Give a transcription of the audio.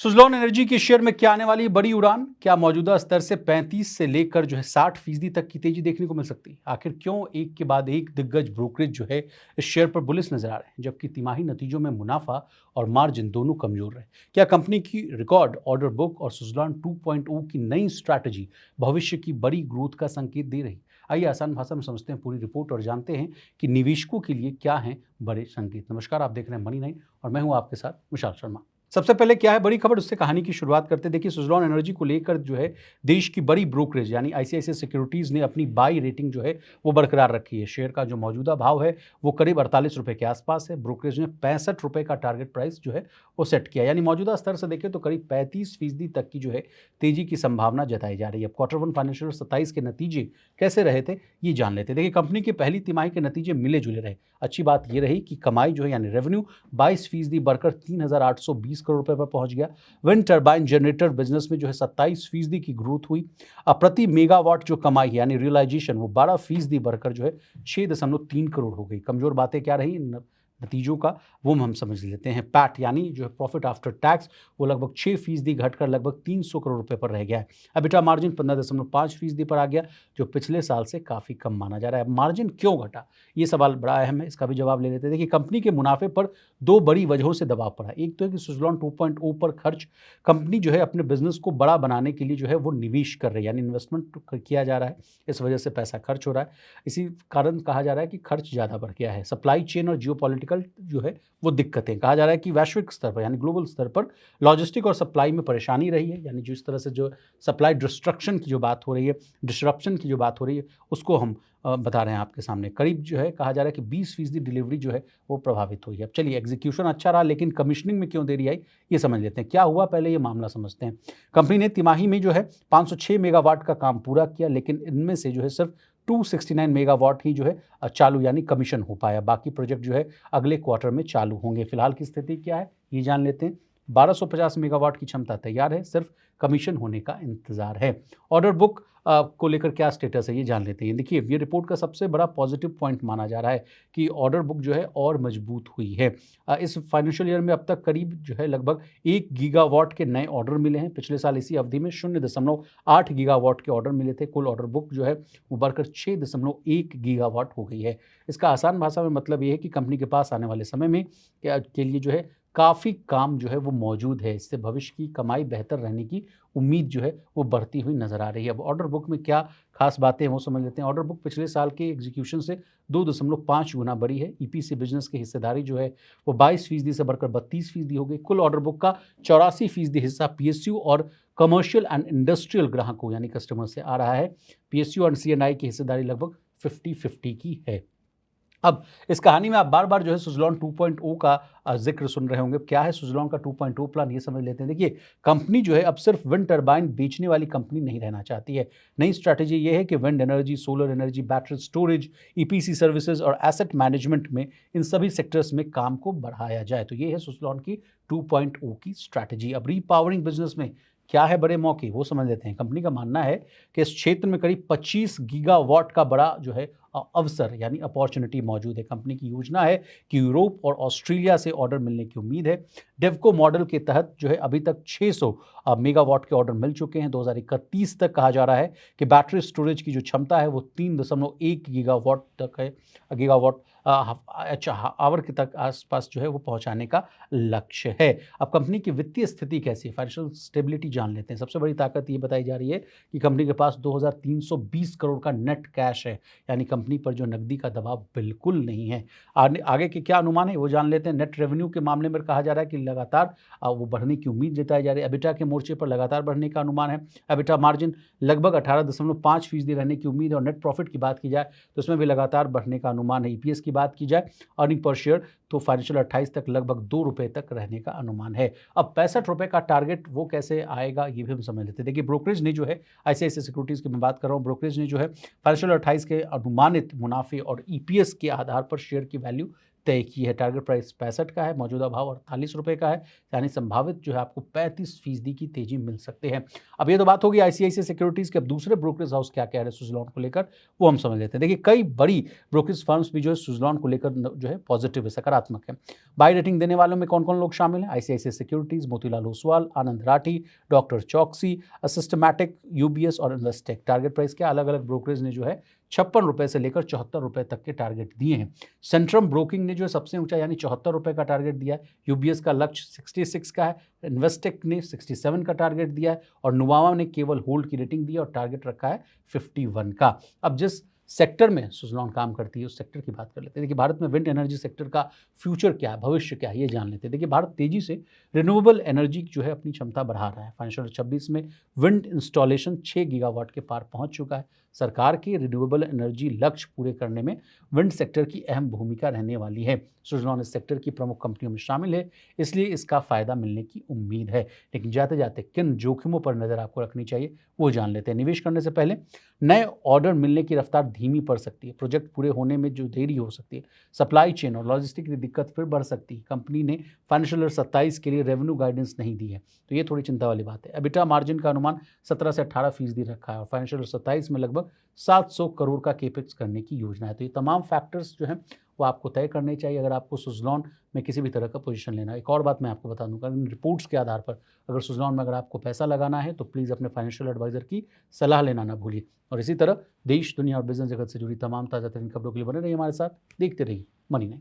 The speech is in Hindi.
सुज़लॉन एनर्जी के शेयर में क्या आने वाली है बड़ी उड़ान? क्या मौजूदा स्तर से 35 से लेकर 60% तक की तेजी देखने को मिल सकती है? आखिर क्यों एक के बाद एक दिग्गज ब्रोकरेज जो है इस शेयर पर बुलिश नजर आ रहे हैं, जबकि तिमाही नतीजों में मुनाफा और मार्जिन दोनों कमजोर रहे? क्या कंपनी की रिकॉर्ड ऑर्डर बुक और सुज़लॉन 2.0 की नई स्ट्रैटेजी भविष्य की बड़ी ग्रोथ का संकेत दे रही? आइए आसान भाषा में समझते हैं पूरी रिपोर्ट और जानते हैं कि निवेशकों के लिए क्या हैं बड़े संकेत। नमस्कार, आप देख रहे हैं मनी नाइन और मैं हूं आपके साथ विशाल शर्मा। सबसे पहले क्या है बड़ी खबर, उससे कहानी की शुरुआत करते हैं। देखिए, सुज़लॉन एनर्जी को लेकर जो है देश की बड़ी ब्रोकरेज यानी आईसीआईसीआई सिक्योरिटीज़ ने अपनी बाई रेटिंग जो है वो बरकरार रखी है। शेयर का जो मौजूदा भाव है वो करीब 48 रुपए के आसपास है। ब्रोकरेज ने 65 रुपए का टारगेट प्राइस जो है वो सेट किया, यानी मौजूदा स्तर से देखें तो करीब 35% तक की जो है तेजी की संभावना जताई जा रही है। अब क्वार्टर वन फाइनेंशियल 27 के नतीजे कैसे रहे थे ये जान लेते हैं। देखिए, कंपनी के पहली तिमाही के नतीजे मिले जुले रहे। अच्छी बात ये रही कि कमाई जो है यानी रेवेन्यू 22% बढ़कर 3,820 करोड़ रुपए पर पहुंच गया। विंड टर्बाइन जनरेटर बिजनेस में जो है 27% की ग्रोथ हुई। अब प्रति मेगावाट जो कमाई है यानी रियलाइजेशन वो 12% बढ़कर जो है 6.3 करोड़ हो गई। कमजोर बातें क्या रही नतीजों का वो हम समझ लेते हैं। पैट यानी जो है प्रॉफिट आफ्टर टैक्स वो लगभग 6% घटकर लगभग 300 करोड़ रुपए पर रह गया है। एबिटा मार्जिन 15.5% पर आ गया, जो पिछले साल से काफी कम माना जा रहा है। मार्जिन क्यों घटा, ये सवाल बड़ा अहम है, इसका भी जवाब ले लेते हैं। देखिए, कंपनी के मुनाफे पर दो बड़ी वजहों से दबाव पड़ा। एक तो है कि सुज़लॉन 2.0 पर खर्च, कंपनी जो है अपने बिजनेस को बड़ा बनाने के लिए जो है वो निवेश कर रही है, यानी इन्वेस्टमेंट किया जा रहा है, इस वजह से पैसा खर्च हो रहा है। इसी कारण कहा जा रहा है कि खर्च ज़्यादा बढ़ गया है। सप्लाई चेन और जियोपॉलिटिकल जो है वो दिक्कतें, कहा जा रहा है कि वैश्विक स्तर पर यानी ग्लोबल स्तर पर लॉजिस्टिक और सप्लाई में परेशानी रही है, यानी जिस तरह से जो सप्लाई डिस्ट्रक्शन की जो बात हो रही है, डिस्ट्रप्शन की जो बात हो रही है, उसको हम बता रहे हैं आपके सामने। करीब जो है कहा जा रहा है कि 20% डिलीवरी जो है वो प्रभावित हुई है। अब चलिए, एग्जीक्यूशन अच्छा रहा लेकिन कमीशनिंग में क्यों देरी आई ये समझ लेते हैं। क्या हुआ पहले ये मामला समझते हैं। कंपनी ने तिमाही में जो है 506 मेगावाट का काम पूरा किया, लेकिन इनमें से जो है सिर्फ 269 मेगावाट ही जो है चालू यानी कमीशन हो पाया। बाकी प्रोजेक्ट जो है अगले क्वार्टर में चालू होंगे। फिलहाल की स्थिति क्या है ये जान लेते हैं। 1250 मेगावाट की क्षमता तैयार है, सिर्फ कमीशन होने का इंतजार है। ऑर्डर बुक को लेकर क्या स्टेटस है ये जान लेते हैं। देखिए, ये रिपोर्ट का सबसे बड़ा पॉजिटिव पॉइंट माना जा रहा है कि ऑर्डर बुक जो है और मजबूत हुई है। इस फाइनेंशियल ईयर में अब तक करीब जो है लगभग 1 गीगावाट के नए ऑर्डर मिले हैं। पिछले साल इसी अवधि में 0.8 गीगावाट के ऑर्डर मिले थे। कुल ऑर्डर बुक जो है वो बढ़कर 6.1 गीगावाट हो गई है। इसका आसान भाषा में मतलब ये है कि कंपनी के पास आने वाले समय में के लिए जो है काफ़ी काम जो है वो मौजूद है। इससे भविष्य की कमाई बेहतर रहने की उम्मीद जो है वो बढ़ती हुई नज़र आ रही है। अब ऑर्डर बुक में क्या खास बातें हैं वो समझ लेते हैं। ऑर्डर बुक पिछले साल के एग्जीक्यूशन से 2.5 गुना बढ़ी है। ईपीसी बिजनेस की हिस्सेदारी जो है वो 22% से बढ़कर 32% हो गई। कुल ऑर्डर बुक का 84% हिस्सा पीएसयू और कमर्शियल एंड इंडस्ट्रियल ग्राहकों यानी कस्टमर से आ रहा है। पीएसयू और सीएनआई की हिस्सेदारी लगभग 50-50 की है। अब इस कहानी में आप बार-बार जो है सुज़लॉन 2.0 का ज़िक्र सुन रहे होंगे। क्या है सुज़लॉन का 2.0 प्लान ये समझ लेते हैं। देखिए, कंपनी जो है अब सिर्फ विंड टरबाइन बेचने वाली कंपनी नहीं रहना चाहती है। नई स्ट्रैटेजी ये है कि wind energy, solar energy, battery storage, EPC services और एसेट मैनेजमेंट में इन सभी सेक्टर्स में काम को बढ़ाया जाए। तो ये है सुज़लॉन की 2.0 की स्ट्रैटेजी। अब रीपावरिंग बिजनेस में क्या है बड़े मौके वो समझ लेते हैं। कंपनी का मानना है कि इस क्षेत्र में करीब 25 गीगावाट का बड़ा जो है अवसर यानी अपॉर्चुनिटी मौजूद है। कंपनी की योजना है कि यूरोप और ऑस्ट्रेलिया से ऑर्डर मिलने की उम्मीद है। डेवको मॉडल के तहत जो है अभी तक 600 मेगावाट के ऑर्डर मिल चुके हैं। 2031 तक कहा जा रहा है कि बैटरी स्टोरेज की जो क्षमता है वो 3.1 गीगावाट तक है। गीगावाट अच्छा आवर के तक आसपास जो है वो पहुंचाने का लक्ष्य है। अब कंपनी की वित्तीय स्थिति कैसी है, फाइनेंशियल स्टेबिलिटी जान लेते हैं। सबसे बड़ी ताकत ये बताई जा रही है कि कंपनी के पास 2320 करोड़ का नेट कैश है, यानी कंपनी पर जो नकदी का दबाव बिल्कुल नहीं है। आगे के क्या अनुमान है वो जान लेते हैं। नेट रेवेन्यू के मामले में कहा जा रहा है कि लगातार वो बढ़ने की उम्मीद जताई जा रही है। एबिटा के मोर्चे पर लगातार बढ़ने का अनुमान है। एबिटा मार्जिन लगभग 18.5% रहने की उम्मीद है। और नेट प्रॉफिट की बात की जाए तो उसमें भी लगातार बढ़ने का अनुमान है। ईपीएस की बात की जाए, अर्निंग पर शेयर, तो फाइनेंशियल 28 तक लगभग 2 रुपए तक रहने का अनुमान है। अब 65 रुपए का टारगेट वो कैसे आएगा ये भी हम समझ लेते हैं। देखिए, ब्रोकरेज ने जो है आईसीआईसीआई सिक्योरिटीज़ की मैं बात कर रहा हूँ, ब्रोकरेज ने जो है फाइनेंशियल 28 के अनुमानित मुनाफे और ईपीएस के आधार पर शेयर की वैल्यू तय की है। टारगेट प्राइस 65 का है, मौजूदा भाव 48 रुपए का है, यानी संभावित जो है आपको 35% की तेजी मिल सकते हैं। अब ये तो बात होगी आईसीआईसीआई सिक्योरिटीज़ के। अब दूसरे ब्रोकरेज हाउस क्या कह रहे हैं सुज़लॉन को लेकर वो हम समझ लेते हैं। देखिए, कई बड़ी ब्रोकरेज फर्म्स भी जो है सुज़लॉन को लेकर जो है पॉजिटिव है, सकारात्मक है। बाय रेटिंग देने वालों में कौन-कौन लोग शामिल हैं? आईसीआईसीआई सिक्योरिटीज़, मोतीलाल ओसवाल, आनंद राठी, डॉक्टर चौकसी, सिस्टमैटिक, यूबीएस और इन्वेस्टेक। टारगेट प्राइस क्या? अलग-अलग ब्रोकरेज ने जो है ₹56 से लेकर ₹74 तक के टारगेट दिए हैं। सेंट्रम ब्रोकिंग ने जो है सबसे ऊँचा यानी ₹74 का टारगेट दिया है। यूबीएस का लक्ष्य 66 का है, इन्वेस्टेक ने 67 का टारगेट दिया है और नुवामा ने केवल होल्ड की रेटिंग दी है और टारगेट रखा है 51 का। अब जिस सेक्टर में सुज़लॉन काम करती है उस सेक्टर की बात कर लेते हैं। देखिए भारत में विंड एनर्जी सेक्टर का फ्यूचर क्या है, भविष्य क्या है, ये जान लेते हैं। देखिए भारत तेज़ी से रिन्यूएबल एनर्जी जो है अपनी क्षमता बढ़ा रहा है। फाइनेंशियल 26 में विंड इंस्टॉलेशन 6 गीगावाट के पार पहुंच चुका है। सरकार के रिन्यूएबल एनर्जी लक्ष्य पूरे करने में विंड सेक्टर की अहम भूमिका रहने वाली है। सुज़लॉन इस सेक्टर की प्रमुख कंपनियों में शामिल है, इसलिए इसका फ़ायदा मिलने की उम्मीद है। लेकिन जाते-जाते किन जोखिमों पर नज़र आपको रखनी चाहिए, वो जान लेते हैं। निवेश करने से पहले नए ऑर्डर मिलने की रफ्तार धीमी पड़ सकती है, प्रोजेक्ट पूरे होने में जो देरी हो सकती है, सप्लाई चेन और लॉजिस्टिक की दिक्कत फिर बढ़ सकती है। कंपनी ने फाइनेंशियल ईयर 27 के लिए रेवेन्यू गाइडेंस नहीं दी है, तो ये थोड़ी चिंता वाली बात है। एबिटा मार्जिन का अनुमान 17 से 18% रखा है और फाइनेंशियल ईयर 27 में लगभग 700 करोड़ का केपेक्स करने की योजना है। तो ये तमाम फैक्टर्स जो हैं वो आपको तय करने चाहिए अगर आपको सुज़लॉन में किसी भी तरह का पोजीशन लेना है। एक और बात मैं आपको बता दूँगा, इन रिपोर्ट्स के आधार पर अगर सुज़लॉन में अगर आपको पैसा लगाना है तो प्लीज़ अपने फाइनेंशियल एडवाइज़र की सलाह लेना ना भूलिए। और इसी तरह देश, दुनिया और बिज़नेस जगत से जुड़ी तमाम ताज़ा तरीन खबरों के लिए बने रहिए हमारे साथ। देखते रहिए मनी 9।